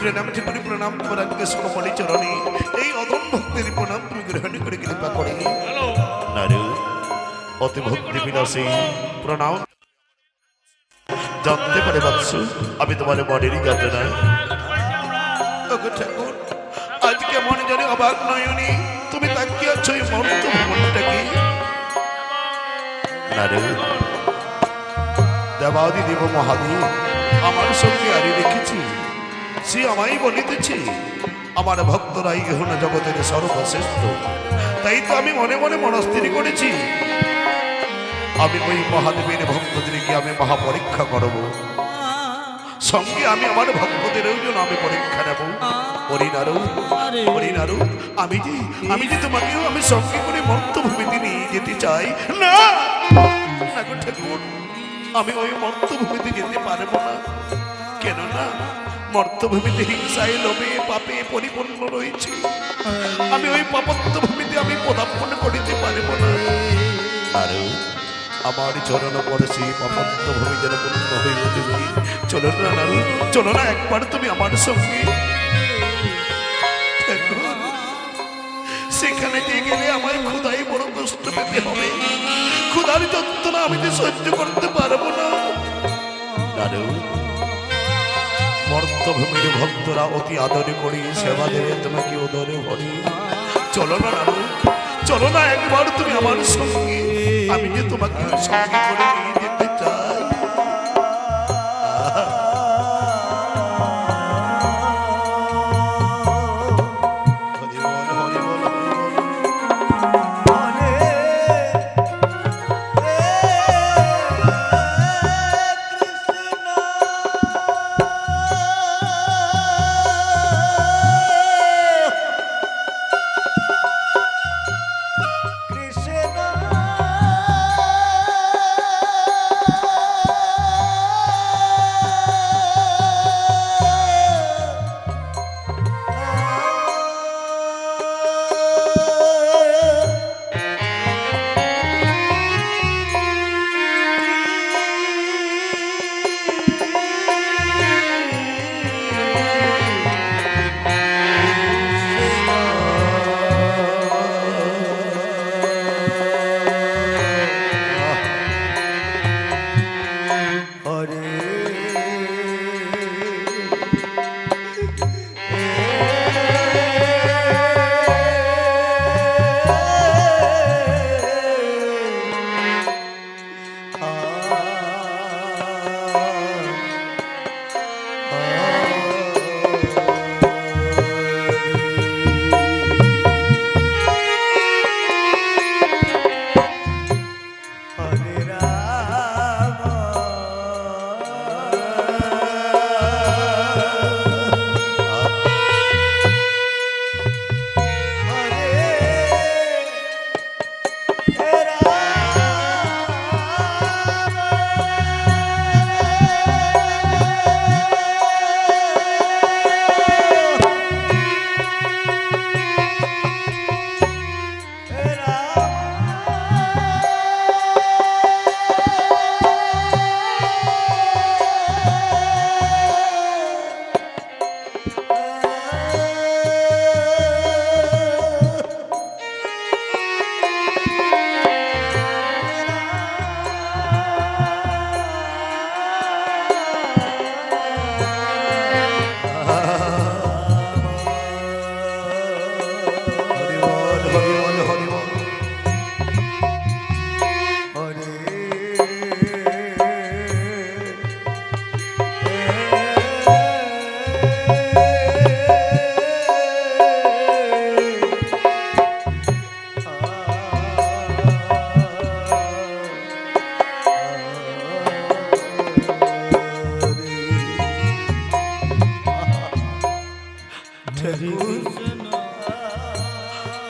প্রণাম তোমার আজকে সমপনি চরণে এই অদম ভক্তির প্রণাম তুমি গ্রহণ করে কৃপা করে নারী অতি ভক্তি বিলাসী প্রণাম জানতে পারে বৎস আমি তোমার মনেরই যাতনা ঠাকুর আজকে মনে জানি অবাক নয়নি তুমি তাকিয়ে আছো এই মর্ত ভবনটাকে নারী দেবাদি দেব মহাদেব আমার সঙ্গে আরে রেখেছি সে আমায় বলিতেছে আমার ভক্তরাই ইহনা জগতের সর্বশ্রেষ্ঠ তাই তো আমি মনে মনে মনস্থির করেছি আমি ওই মহাদেবের ভক্তদেরকে আমি মহাপরীক্ষা করব সঙ্গে আমি আমার ভক্তদেরও জন্য আমি পরীক্ষা নেব হরিনারু আমি যে তোমাকেও আমি সঙ্গে করে মর্তভূমিতে নিয়ে যেতে চাই না ঠাকুর আমি ওই মর্তভূমিতে যেতে পারবো না কেননা মর্তভূমিতে হিংসায় লোভে পাপে পরিপূর্ণ রয়েছে আমি ওই পাপত্য ভূমিতে আমি পদার্পণ করিতে পারবো না আর আমার চরণ পরে সেই পাপত্য ভূমি যেন পূর্ণ হয়ে উঠবে চলো না একবার তুমি আমার সঙ্গে সেখানে দিয়ে গেলে আমায় ক্ষুধাই বড় কষ্ট পেতে হবে ক্ষুধার যন্ত্রণা আমি যে সহ্য করতে পারবো না মর্তভূমির ভক্তরা অতি আদরে করি সেবা দেবে তোমাকে উদরে ভরি চলো না একবার তুমি আমার সঙ্গে আমি যে তোমাকে সঙ্গে করে নিয়ে যেতে চাই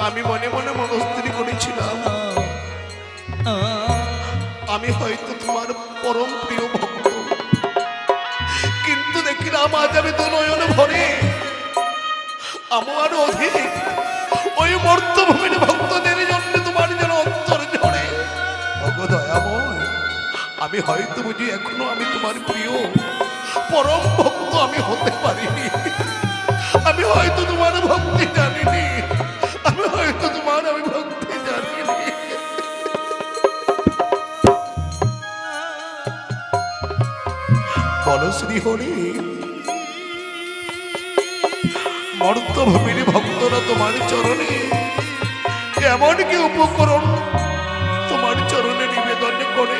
আমি মনে মনে মনস্থির করেছিলাম আমি হয়তো তোমার পরম প্রিয় ভক্ত কিন্তু দেখিলাম আজ আমি দুনয়ন ভরে আমার অধীন ওই মর্তভূমির ভক্তদের জন্য তোমার যেন অন্তর ঝরে দয়াময় আমি হয়তো বুঝি এখনো আমি তোমার প্রিয় পরম ভক্ত আমি হতে পারিনি আমি হয়তো তোমার ভক্তি জানিনি, আমি হয়তো তোমার আমি ভক্তি জানিনি। বলো শ্রীহরি, মর্তভূমির ভক্তরা তোমার চরণে এমন কি উপকরণ তোমার চরণে নিবেদন করে?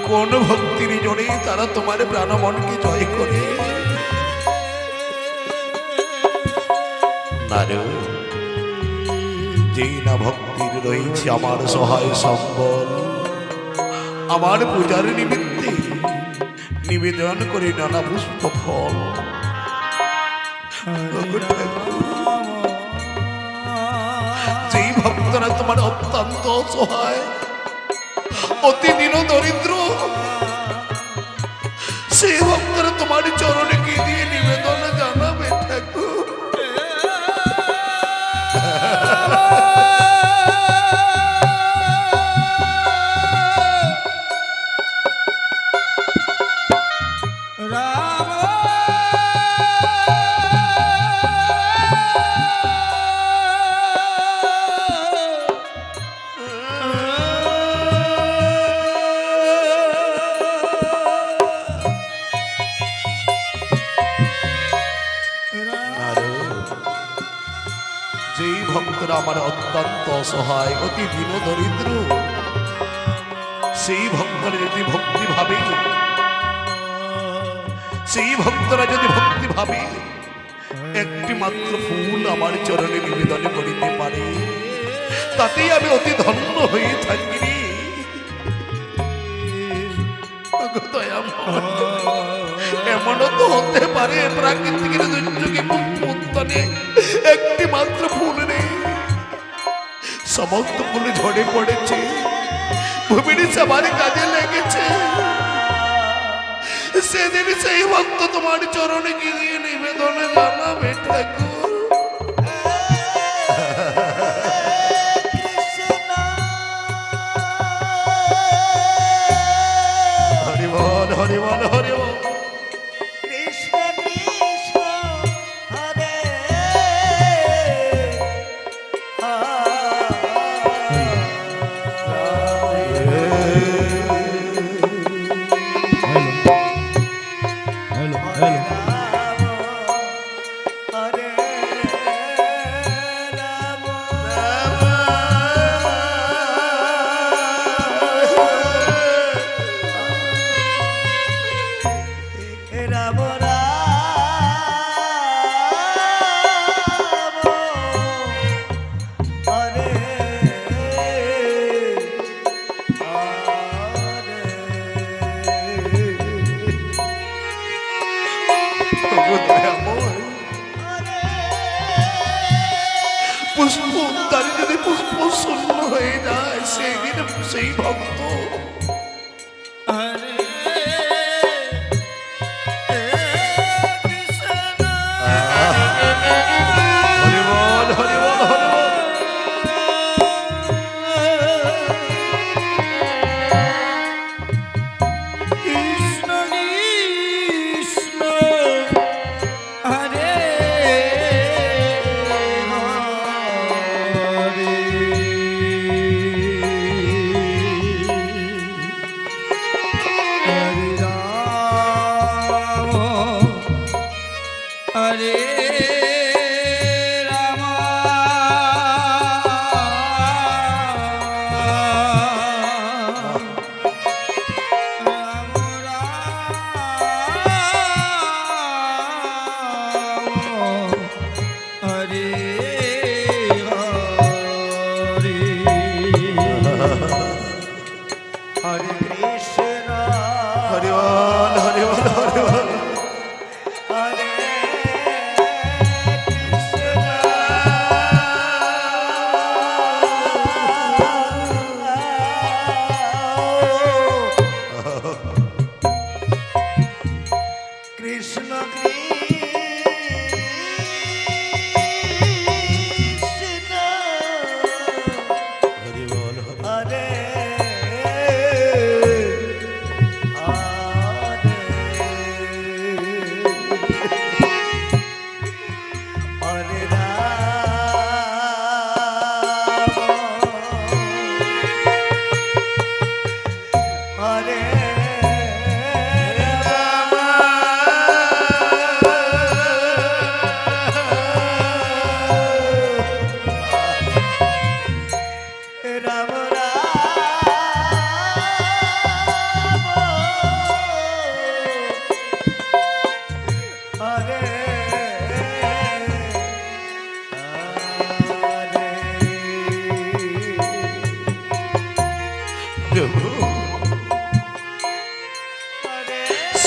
কোন ভক্তির জোরে তারা তোমার প্রাণমনকে জয় করে? যেই না ভক্তির রয়েছে আমার সহায় সম্বল, আমার পূজার নিমিত্তে নিবেদন করে নানা পুষ্প ফল। যেই ভক্তরা তোমার অত্যন্ত অসহায়, অতি দীন দরিদ্র, সেই ভক্তরা তোমার চরণে কি দিয়ে নিবেদন জানাবে ঠাকুর? যেই ভক্তরা আমার অত্যন্ত অসহায়, অতি দীন দরিদ্র, সেই ভক্তরা যদি ভক্তি ভাবে, সেই ভক্তরা যদি ভক্তি ভাবে একটি মাত্র ফুল আমার চরণে নিবেদন করিতে পারে, তাতেই আমি অতি ধন্য হয়ে থাকি। এমনও তো হতে পারে প্রাকৃতিকের দুর্যোগে উত্তনে একটি মাত্র ফুল নেই, সমস্ত ফুল ঝরে পড়েছে, ভূমির সবার কাজে লেগেছে। সেদিন সেই ভক্ত তোমার চরণে গিয়ে নিবেদন জানাবে ঠাকুর। হরি বল, হরি বল, হরি বল। পুষ্প তার যদি পুষ্প শূন্য হয়ে যায়, সেই দিন সেই ভক্ত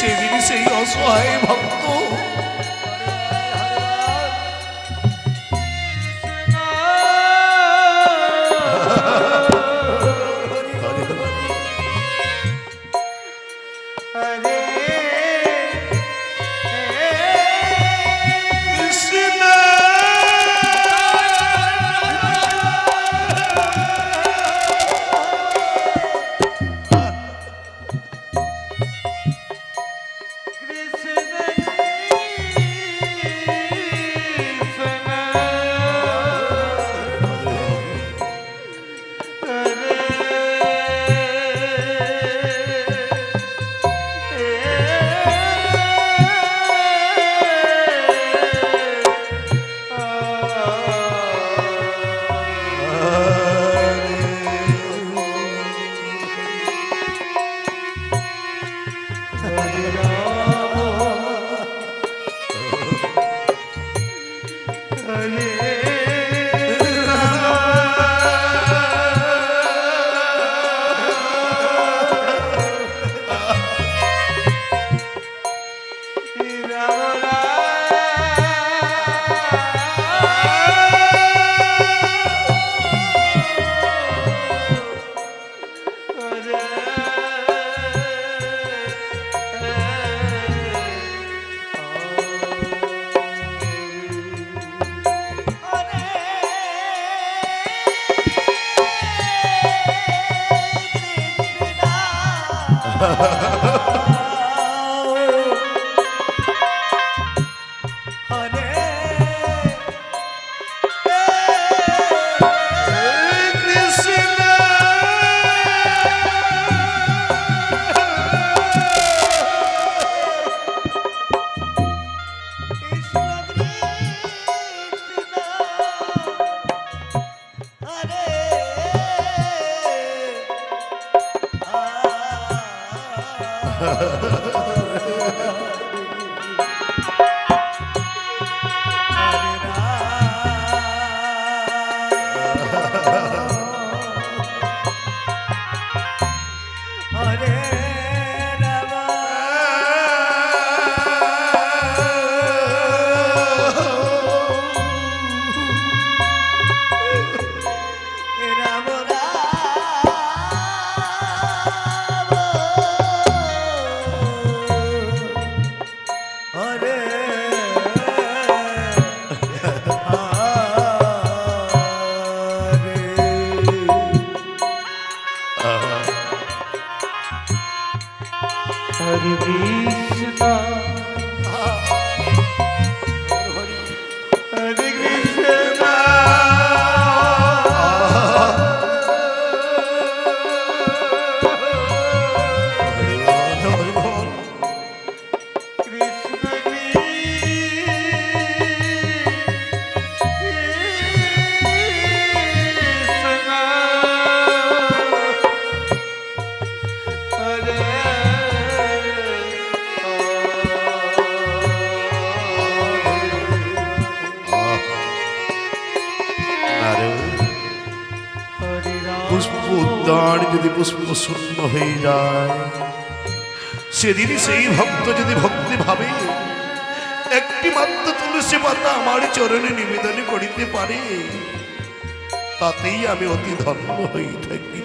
সেদিন সেই অসহায় ভক্ত পুষ্প উদ্যান যদি পুষ্প শূন্য হয়ে যায়, সেদিন সেই ভক্ত যদি ভক্তি ভাবে একটি মাত্র তুলসী পাতা আমার চরণে নিবেদন করিতে পারে, তাতেই আমি অতি ধন্য হয়ে থাকি।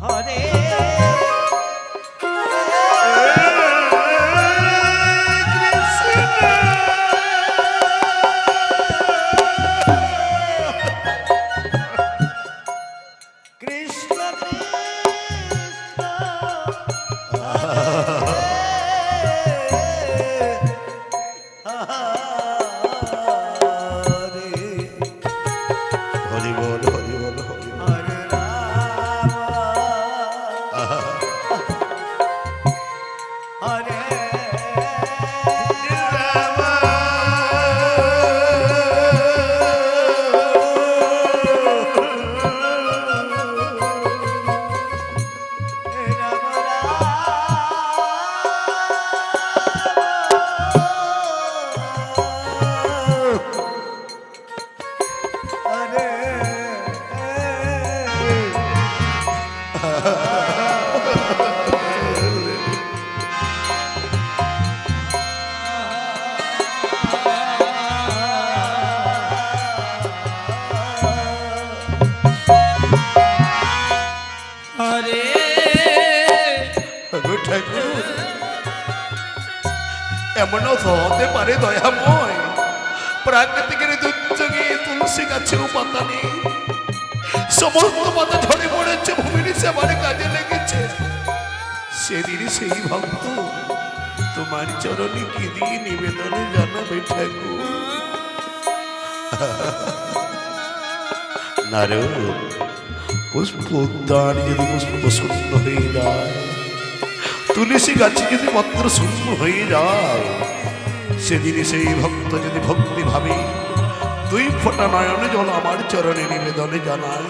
Hare ঠাকুর, এমনও তো হতে পারে দয়াময়, প্রাকৃতিকের দুর্যোগে তুলসী গাছেও পাতা নেই, সমস্ত পাতা ঝরে পড়েছে, ভূমির সেবার কাজে লেগেছে। সেদিন সেই ভক্ত তোমার চরণে কি দিয়ে নিবেদন জানাবে ঠাকুর? নারদ, পুষ্প উদ্যান যদি পুষ্প শূন্য হয়ে যায়, তুলসী গাছে যদি পত্র শূন্য হয়ে যায়, সেদিন সেই ভক্ত যদি ভক্তি ভাবে দুই ফোঁটা নয়নে জল আমার চরণে নিবেদনে জানায়,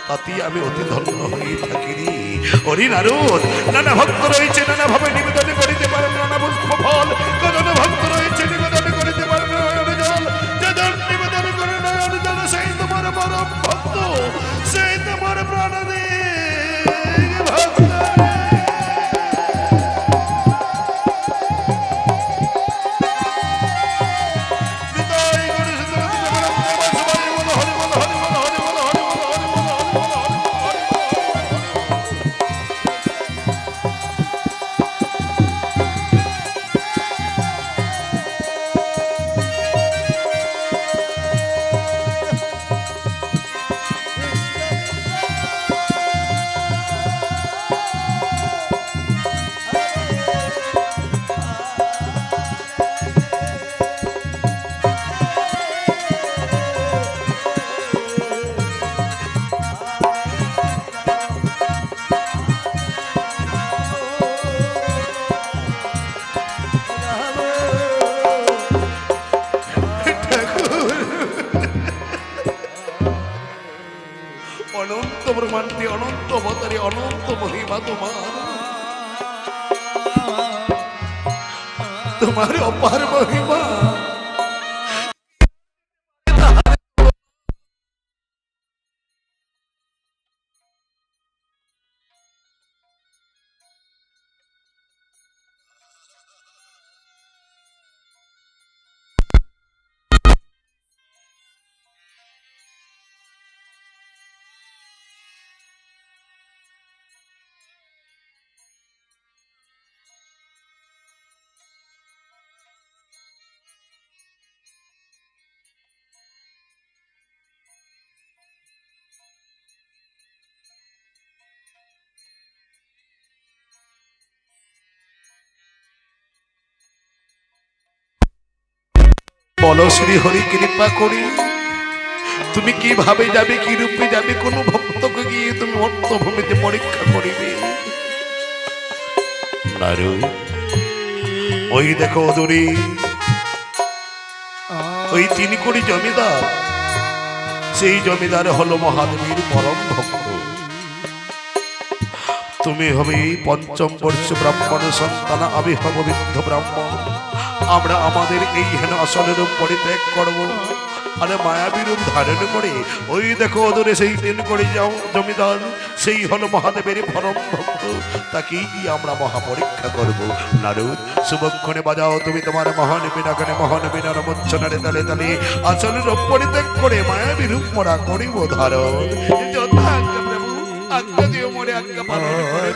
তাতে আমি অতি ধন্য হয়ে থাকি রে। হরি নারদ, নানা ভক্ত রয়েছে, নানা ভাবে নিবেদন করিতে পারেন নানা পুষ্প ফল, কজন ভক্ত রয়েছে নিবেদন করিতে পারেন নয়ন জল, যাদের নিবেদন করে নয়ন জল, সেই তোমার পরম ভক্ত, সেই তোমার প্রাণদেব ভক্ত। অনন্ত ব্রহ্মাণ্ডে অনন্ত অবতারে অনন্ত মহিমা তোমার, তোমার অপার মহিমা। বলো শ্রী হরি, কৃপা করি তুমি কিভাবে যাবে, কি রূপে যাবে, কোন ভক্তকে গিয়ে তুমি মর্তভূমিতে পরীক্ষা করিবে? নারু, ওই দেখো দূরে ওই 3 কোটি জমিদার, সেই জমিদার হলো মহাদেবীর পরম ভক্ত। তুমি হবে পঞ্চম বর্ষ ব্রাহ্মণ সন্তান, আমি হব বৃদ্ধ ব্রাহ্মণ। আমরা আমাদের এই হেন আসনের পরিত্যাগ করব, আরে মায়াবী রূপ ধারণ করে ওই দেখো দূরে সেই 3 কোটি জমিদার, সেই হলো মহাদেবের পরম ভক্ত, তাকেই আমরা মহাপরীক্ষা করব। নারদ, শুভক্ষণে বাজাও তুমি তোমার মহান বিনাগণে, মহান বিনার মচ্ছনারে তালে তালে আসনের পরিত্যাগ করে মায়াবী রূপ মোরা করিব ধারণ। যথা আজ্ঞা প্রভু, আজ্ঞা দিও মোরে, আজ্ঞা পালন করে